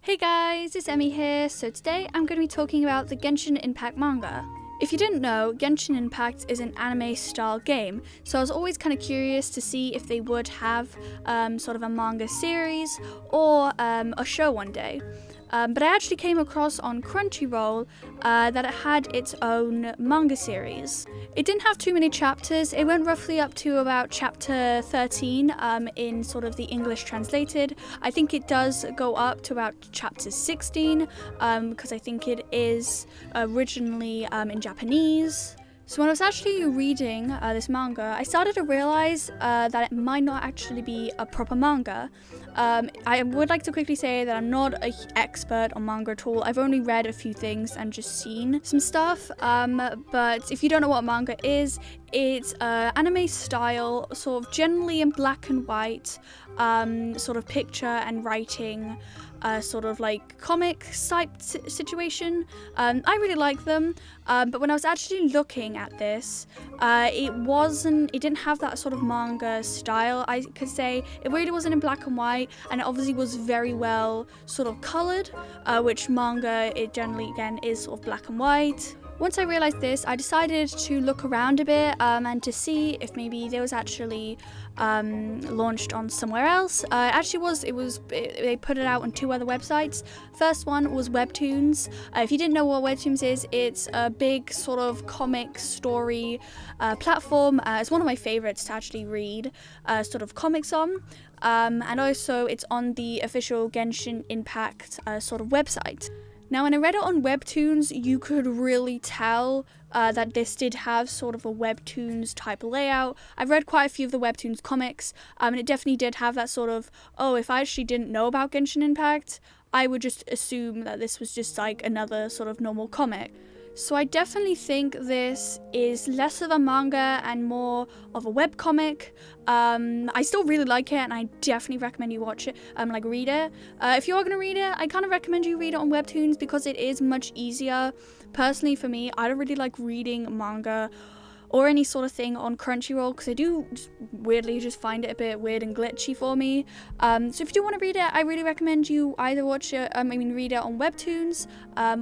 Hey guys, it's Emmy here. So today I'm going to be talking about the Genshin Impact manga. If you didn't know, Genshin Impact is an anime style game, so I was always kind of curious to see if they would have sort of a manga series or a show one day. But I actually came across on Crunchyroll that it had its own manga series. It didn't have too many chapters. It went roughly up to about chapter 13 in sort of the English translated. I think it does go up to about chapter 16 because I think it is originally in Japanese. So when I was actually reading this manga, I started to realize that it might not actually be a proper manga. I would like to quickly say that I'm not an expert on manga at all. I've only read a few things and just seen some stuff. But if you don't know what manga is, it's anime style, sort of generally in black and white, sort of picture and writing. Sort of like comic type situation. I really like them, but when I was actually looking at this, it didn't have that sort of manga style. I could say it really wasn't in black and white, and it obviously was very well sort of colored, which manga it generally again is sort of black and white. Once I realized this, I decided to look around a bit and to see if maybe there was actually launched on somewhere else. They put it out on two other websites. First one was Webtoons. If you didn't know what Webtoons is, it's a big sort of comic story platform. It's one of my favorites to actually read sort of comics on. And also it's on the official Genshin Impact sort of website. Now, when I read it on Webtoons, you could really tell that this did have sort of a Webtoons type layout. I've read quite a few of the Webtoons comics, and it definitely did have that sort of, if I actually didn't know about Genshin Impact, I would just assume that this was just like another sort of normal comic. So I definitely think this is less of a manga and more of a webcomic. I still really like it, and I definitely recommend you watch it, read it. If you are going to read it, I kind of recommend you read it on Webtoons because it is much easier. Personally, for me, I don't really like reading manga or any sort of thing on Crunchyroll because I do weirdly just find it a bit weird and glitchy for me. So if you do want to read it, I really recommend you either read it on Webtoons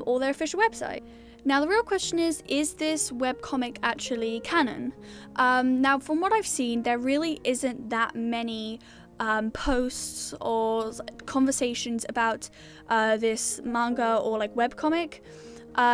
or their official website. Now, the real question is this webcomic actually canon? Now, from what I've seen, there really isn't that many posts or conversations about this manga or like webcomic.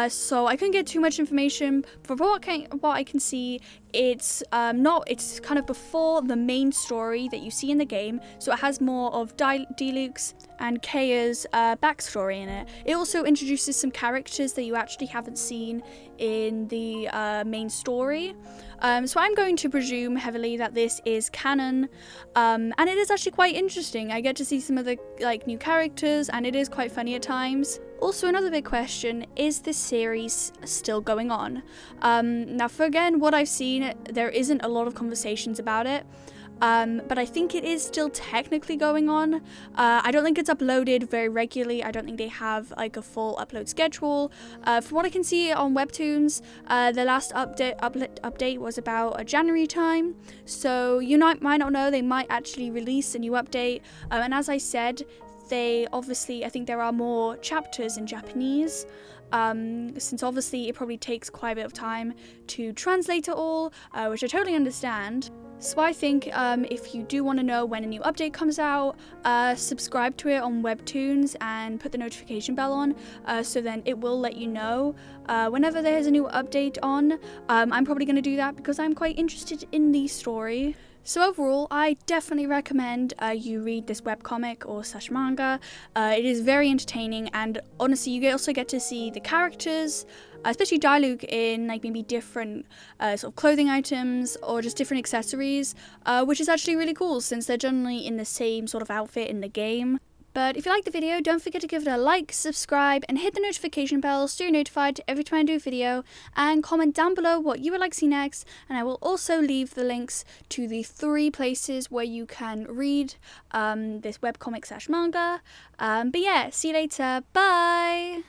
So I couldn't get too much information. From what I can see, it's kind of before the main story that you see in the game, so it has more of Diluc's and Kaya's backstory in it. It also introduces some characters that you actually haven't seen in the main story. So I'm going to presume heavily that this is canon, and it is actually quite interesting. I get to see some of the new characters, and it is quite funny at times. Also, another big question, is this series still going on? Now, for again, what I've seen, there isn't a lot of conversations about it, but I think it is still technically going on. I don't think it's uploaded very regularly. I don't think they have like a full upload schedule. From what I can see on Webtoons, the last update was about a January time, so you might not know, they might actually release a new update, and as I said, I think there are more chapters in Japanese, since obviously it probably takes quite a bit of time to translate it all, which I totally understand. So I think if you do want to know when a new update comes out, subscribe to it on Webtoons and put the notification bell on, so then it will let you know whenever there's a new update on. I'm probably going to do that because I'm quite interested in the story. So overall, I definitely recommend you read this webcomic or / manga. It is very entertaining, and honestly, you also get to see the characters, especially Diluc, in maybe different sort of clothing items or just different accessories, which is actually really cool since they're generally in the same sort of outfit in the game. But if you like the video, don't forget to give it a like, subscribe, and hit the notification bell so you're notified every time I do a video, and comment down below what you would like to see next, and I will also leave the links to the 3 places where you can read this webcomic / manga. But yeah, see you later, bye!